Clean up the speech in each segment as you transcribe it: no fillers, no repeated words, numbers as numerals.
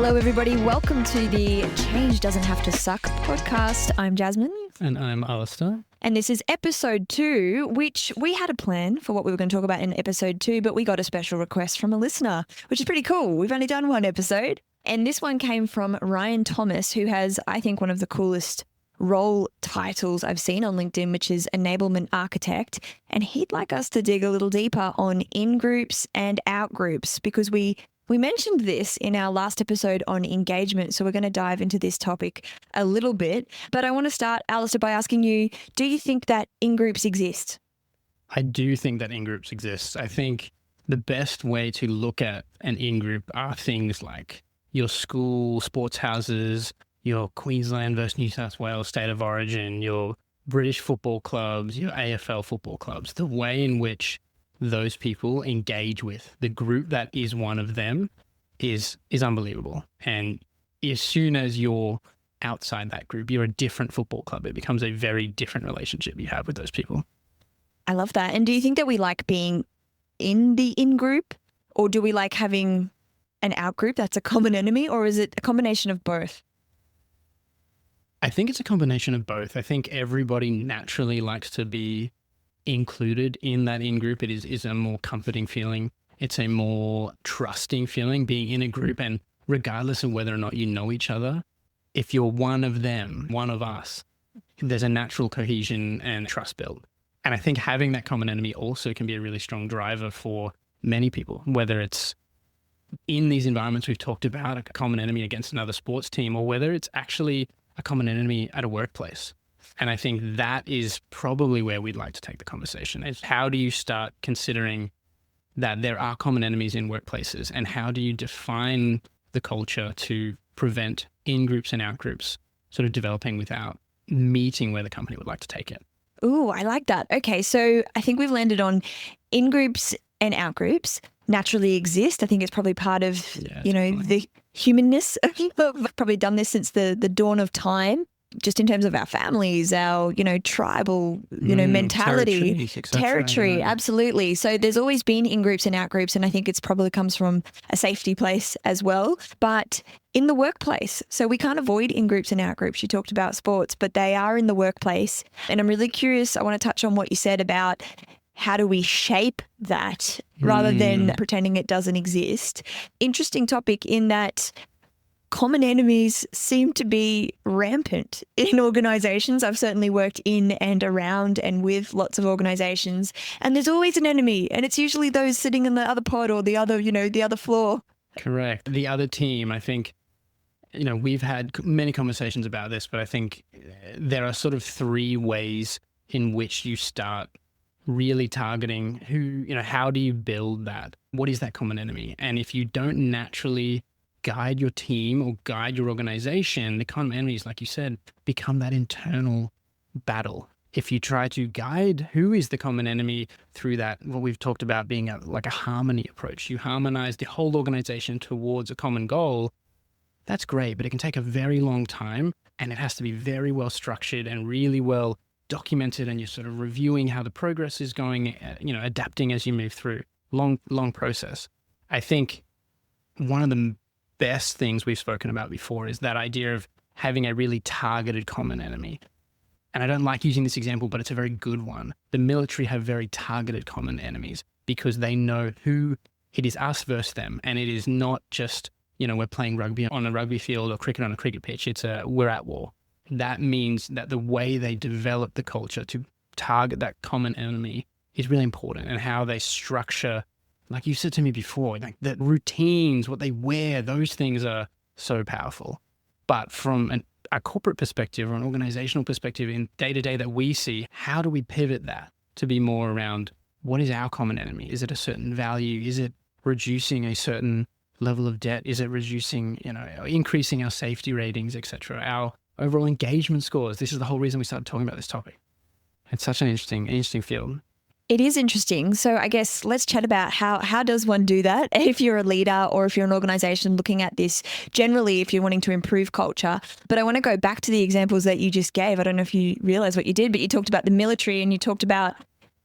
Hello, everybody. Welcome to the Change Doesn't Have to Suck podcast. I'm Jasmine. And I'm Alistair. And this is episode 2, which we had a plan for what we were going to talk about in episode 2, but we got a special request from a listener, which is pretty cool. We've only done one episode. And this one came from Ryan Thomas, who has, I think, one of the coolest role titles I've seen on LinkedIn, which is Enablement Architect. And he'd like us to dig a little deeper on in-groups and out-groups because we mentioned this in our last episode on engagement, so we're going to dive into this topic a little bit. But I want to start, Alistair, by asking you, do you think that in-groups exist? I do think that in-groups exist. I think the best way to look at an in-group are things like your school sports houses, your Queensland versus New South Wales state of origin, your British football clubs, your AFL football clubs, the way in which those people engage with the group that is one of them is unbelievable. And as soon as you're outside that group, you're a different football club. It becomes a very different relationship you have with those people. I love that. And do you think that we like being in the in-group, or do we like having an out-group that's a common enemy, or is it a combination of both? I think it's a combination of both. I think everybody naturally likes to be included in that in-group. It is a more comforting feeling. It's a more trusting feeling being in a group, and regardless of whether or not you know each other, if you're one of them, one of us, there's a natural cohesion and trust built. And I think having that common enemy also can be a really strong driver for many people, whether it's in these environments we've talked about, a common enemy against another sports team, or whether it's actually a common enemy at a workplace. And I think that is probably where we'd like to take the conversation, is how do you start considering that there are common enemies in workplaces, and how do you define the culture to prevent in-groups and out-groups sort of developing without meeting where the company would like to take it? Ooh, I like that. Okay, so I think we've landed on in-groups and out-groups naturally exist. I think it's probably part of, the humanness. We've probably done this since the dawn of time, just in terms of our families, our, tribal, mentality, territory, absolutely. So there's always been in-groups and out-groups, and I think it's probably comes from a safety place as well. But in the workplace, so we can't avoid in-groups and out-groups. You talked about sports, but they are in the workplace. And I'm really curious, I want to touch on what you said about how do we shape that rather than pretending it doesn't exist. Interesting topic in that common enemies seem to be rampant in organizations. I've certainly worked in and around and with lots of organizations, and there's always an enemy, and it's usually those sitting in the other pod or the other, the other floor. Correct. The other team, I think, we've had many conversations about this, but I think there are sort of 3 ways in which you start really targeting how do you build that? What is that common enemy? And if you don't naturally guide your team or guide your organization, the common enemies, like you said, become that internal battle. If you try to guide who is the common enemy through that, what we've talked about being like a harmony approach, you harmonize the whole organization towards a common goal, that's great, but it can take a very long time, and it has to be very well structured and really well documented, and you're sort of reviewing how the progress is going, adapting as you move through. Long process. I think one of the best things we've spoken about before is that idea of having a really targeted common enemy. And I don't like using this example, but it's a very good one. The military have very targeted common enemies because they know who it is, us versus them. And it is not just, we're playing rugby on a rugby field or cricket on a cricket pitch. It's we're at war. That means that the way they develop the culture to target that common enemy is really important, and how they structure, like you said to me before, like the routines, what they wear, those things are so powerful. But from a corporate perspective or an organizational perspective in day-to-day that we see, how do we pivot that to be more around what is our common enemy? Is it a certain value? Is it reducing a certain level of debt? Is it reducing, increasing our safety ratings, et cetera, our overall engagement scores? This is the whole reason we started talking about this topic. It's such an interesting field. It is interesting. So I guess let's chat about how does one do that if you're a leader or if you're an organization looking at this generally, if you're wanting to improve culture. But I want to go back to the examples that you just gave. I don't know if you realize what you did, but you talked about the military and you talked about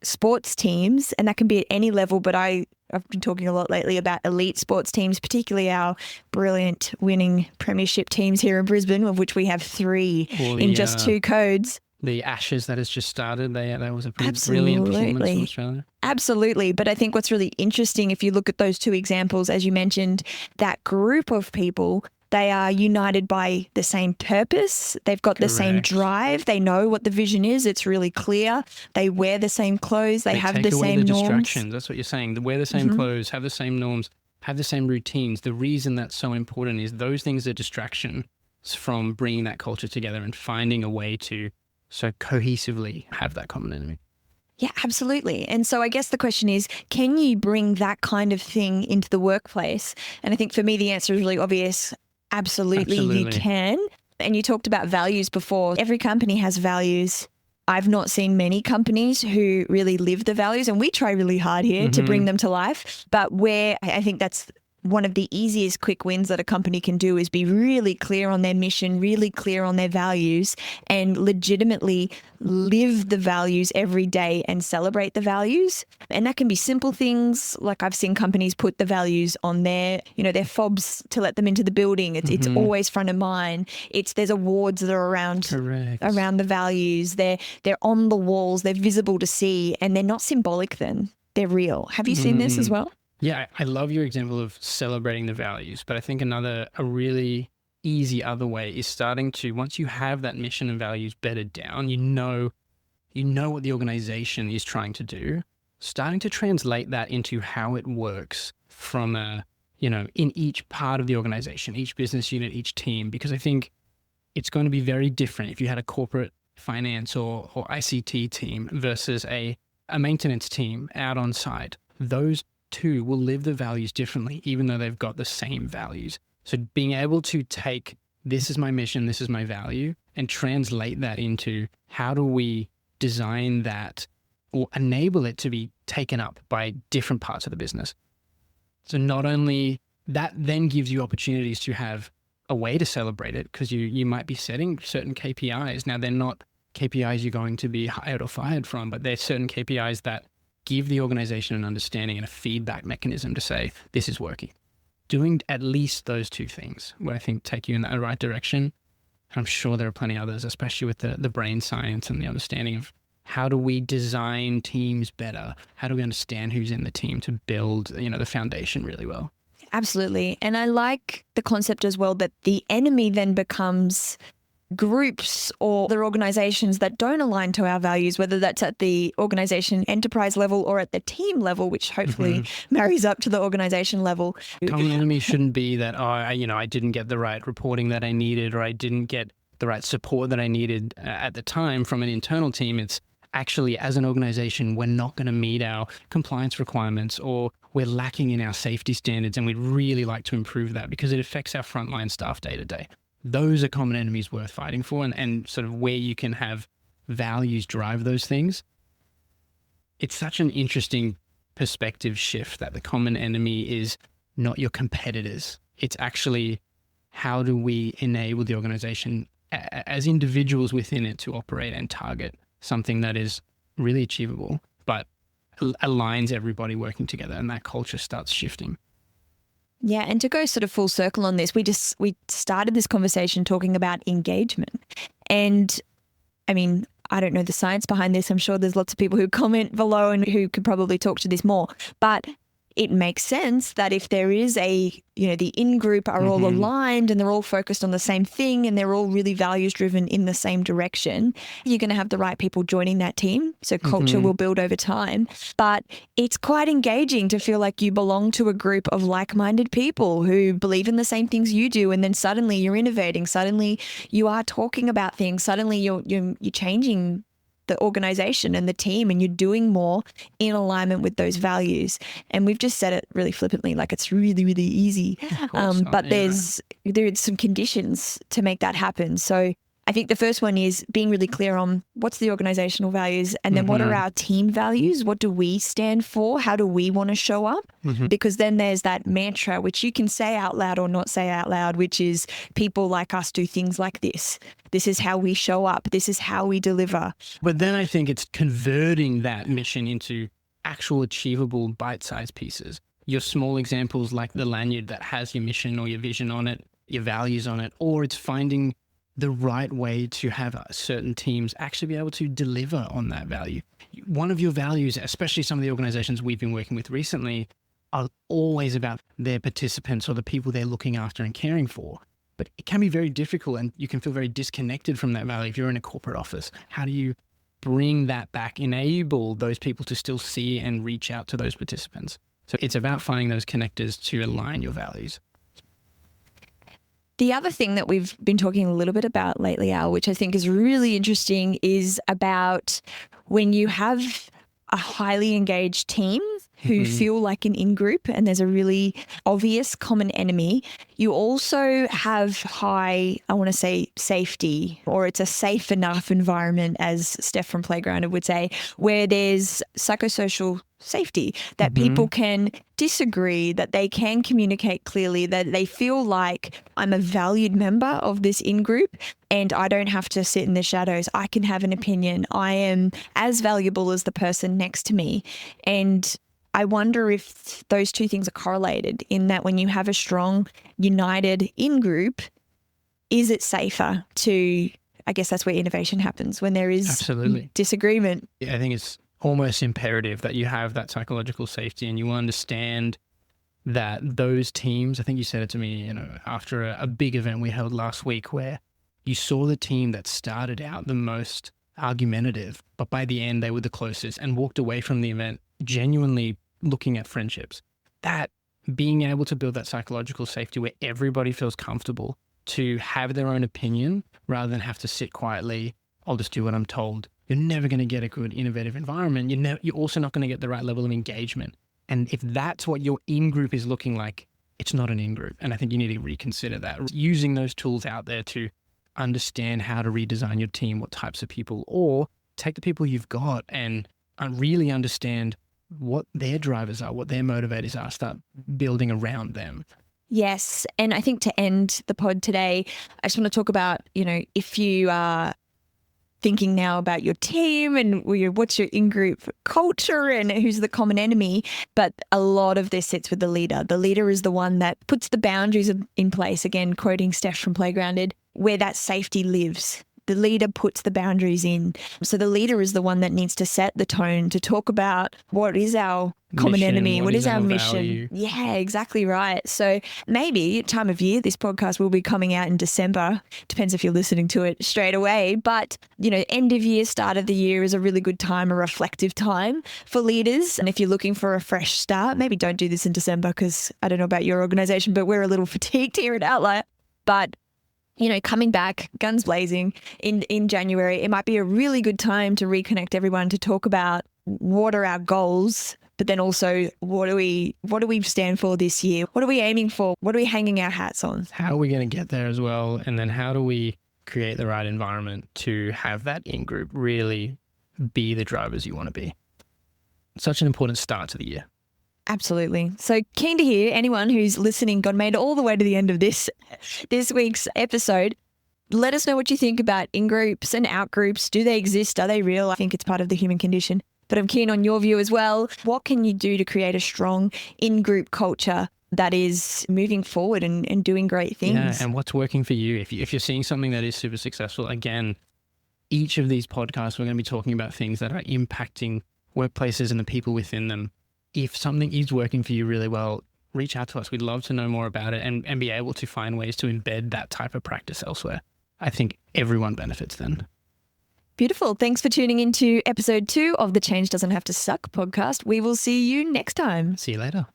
sports teams, and that can be at any level. But I I've been talking a lot lately about elite sports teams, particularly our brilliant winning premiership teams here in Brisbane, of which we have 3 in just 2 codes. The Ashes that has just started, that was a pretty brilliant performance from Australia. Absolutely. But I think what's really interesting, if you look at those 2 examples, as you mentioned, that group of people, they are united by the same purpose. They've got the same drive. They know what the vision is. It's really clear. They wear the same clothes. They have the same norms. Distractions. That's what you're saying. They wear the same clothes, have the same norms, have the same routines. The reason that's so important is those things are distractions from bringing that culture together and finding a way to so cohesively have that common enemy. Yeah, absolutely. And so I guess the question is, can you bring that kind of thing into the workplace? And I think for me, the answer is really obvious. Absolutely, you can. And you talked about values before. Every company has values. I've not seen many companies who really live the values, and we try really hard here to bring them to life. But where I think that's one of the easiest quick wins that a company can do is be really clear on their mission, really clear on their values, and legitimately live the values every day and celebrate the values. And that can be simple things, like I've seen companies put the values on their fobs to let them into the building. It's always front of mind. There's awards that are around the values. They're on the walls. They're visible to see, and they're not symbolic. Then they're real. Have you seen this as well? Yeah, I love your example of celebrating the values, but I think a really easy other way is starting to, once you have that mission and values bedded down, you know what the organization is trying to do, starting to translate that into how it works from in each part of the organization, each business unit, each team, because I think it's going to be very different if you had a corporate finance or ICT team versus a maintenance team out on site. Those 2 will live the values differently, even though they've got the same values. So being able to take, this is my mission, this is my value, and translate that into how do we design that or enable it to be taken up by different parts of the business. So not only that then gives you opportunities to have a way to celebrate it, because you might be setting certain KPIs. Now, they're not KPIs you're going to be hired or fired from, but they're certain KPIs that give the organization an understanding and a feedback mechanism to say, this is working. Doing at least those 2 things will, I think, take you in the right direction. I'm sure there are plenty others, especially with the brain science and the understanding of how do we design teams better? How do we understand who's in the team to build, the foundation really well? Absolutely. And I like the concept as well that the enemy then becomes groups or other organizations that don't align to our values, whether that's at the organization enterprise level or at the team level, which hopefully marries up to the organization level. Common enemy shouldn't be that, I didn't get the right reporting that I needed, or I didn't get the right support that I needed at the time from an internal team. It's actually, as an organization, we're not going to meet our compliance requirements, or we're lacking in our safety standards, and we'd really like to improve that because it affects our frontline staff day to day. Those are common enemies worth fighting for, and sort of where you can have values drive those things. It's such an interesting perspective shift that the common enemy is not your competitors. It's actually, how do we enable the organization as individuals within it to operate and target something that is really achievable, but aligns everybody working together, and that culture starts shifting. Yeah, and to go sort of full circle on this, we started this conversation talking about engagement. And I mean, I don't know the science behind this. I'm sure there's lots of people who comment below and who could probably talk to this more. But it makes sense that if there is the in-group are all aligned and they're all focused on the same thing and they're all really values-driven in the same direction, you're going to have the right people joining that team. So culture will build over time. But it's quite engaging to feel like you belong to a group of like-minded people who believe in the same things you do, and then suddenly you're innovating. Suddenly you are talking about things. Suddenly you're changing the organization and the team, and you're doing more in alignment with those values. And we've just said it really flippantly, like it's really, really easy. But there's some conditions to make that happen. So I think the first one is being really clear on what's the organizational values, and then what are our team values? What do we stand for? How do we want to show up? Because then there's that mantra, which you can say out loud or not say out loud, which is people like us do things like this. This is how we show up. This is how we deliver. But then I think it's converting that mission into actual achievable bite-sized pieces. Your small examples like the lanyard that has your mission or your vision on it, your values on it, or it's finding the right way to have certain teams actually be able to deliver on that value. One of your values, especially some of the organizations we've been working with recently, are always about their participants or the people they're looking after and caring for. But it can be very difficult and you can feel very disconnected from that value if you're in a corporate office. How do you bring that back, enable those people to still see and reach out to those participants? So it's about finding those connectors to align your values. The other thing that we've been talking a little bit about lately, Al, which I think is really interesting, is about when you have a highly engaged team who feel like an in-group and there's a really obvious common enemy, you also have high, I want to say, safety, or it's a safe enough environment, as Steph from Playgrounded would say, where there's psychosocial safety, that people can disagree, that they can communicate clearly, that they feel like I'm a valued member of this in-group and I don't have to sit in the shadows. I can have an opinion. I am as valuable as the person next to me. And I wonder if those two things are correlated, in that when you have a strong, united in-group, is it safer to, I guess that's where innovation happens, when there is Absolutely. disagreement. Yeah, I think it's almost imperative that you have that psychological safety and you understand that those teams, I think you said it to me, after a big event we held last week, where you saw the team that started out the most argumentative, but by the end they were the closest and walked away from the event genuinely looking at friendships. That being able to build that psychological safety where everybody feels comfortable to have their own opinion rather than have to sit quietly, I'll just do what I'm told. You're never going to get a good innovative environment. You're also not going to get the right level of engagement. And if that's what your in-group is looking like, it's not an in-group. And I think you need to reconsider that. Using those tools out there to understand how to redesign your team, what types of people, or take the people you've got and really understand what their drivers are, what their motivators are, start building around them. Yes. And I think to end the pod today, I just want to talk about, if you are thinking now about your team and what's your in-group culture and who's the common enemy, but a lot of this sits with the leader. The leader is the one that puts the boundaries in place, again, quoting Steph from Playgrounded, where that safety lives. The leader puts the boundaries in. So the leader is the one that needs to set the tone, to talk about what is our common enemy, what is our mission. Value. Yeah, exactly right. So maybe time of year, this podcast will be coming out in December. Depends if you're listening to it straight away. But, end of year, start of the year is a really good time, a reflective time for leaders. And if you're looking for a fresh start, maybe don't do this in December, because I don't know about your organization, but we're a little fatigued here at Outlier. But coming back, guns blazing in January, it might be a really good time to reconnect everyone, to talk about what are our goals, but then also what do we stand for this year? What are we aiming for? What are we hanging our hats on? How are we going to get there as well? And then how do we create the right environment to have that in-group really be the drivers you want to be? Such an important start to the year. Absolutely. So keen to hear anyone who's listening, made it all the way to the end of this week's episode. Let us know what you think about in-groups and out-groups. Do they exist? Are they real? I think it's part of the human condition. But I'm keen on your view as well. What can you do to create a strong in-group culture that is moving forward and doing great things? Yeah, and what's working for you? If you're seeing something that is super successful, again, each of these podcasts, we're going to be talking about things that are impacting workplaces and the people within them. If something is working for you really well, reach out to us. We'd love to know more about it and be able to find ways to embed that type of practice elsewhere. I think everyone benefits then. Beautiful. Thanks for tuning into episode 2 of the Change Doesn't Have to Suck podcast. We will see you next time. See you later.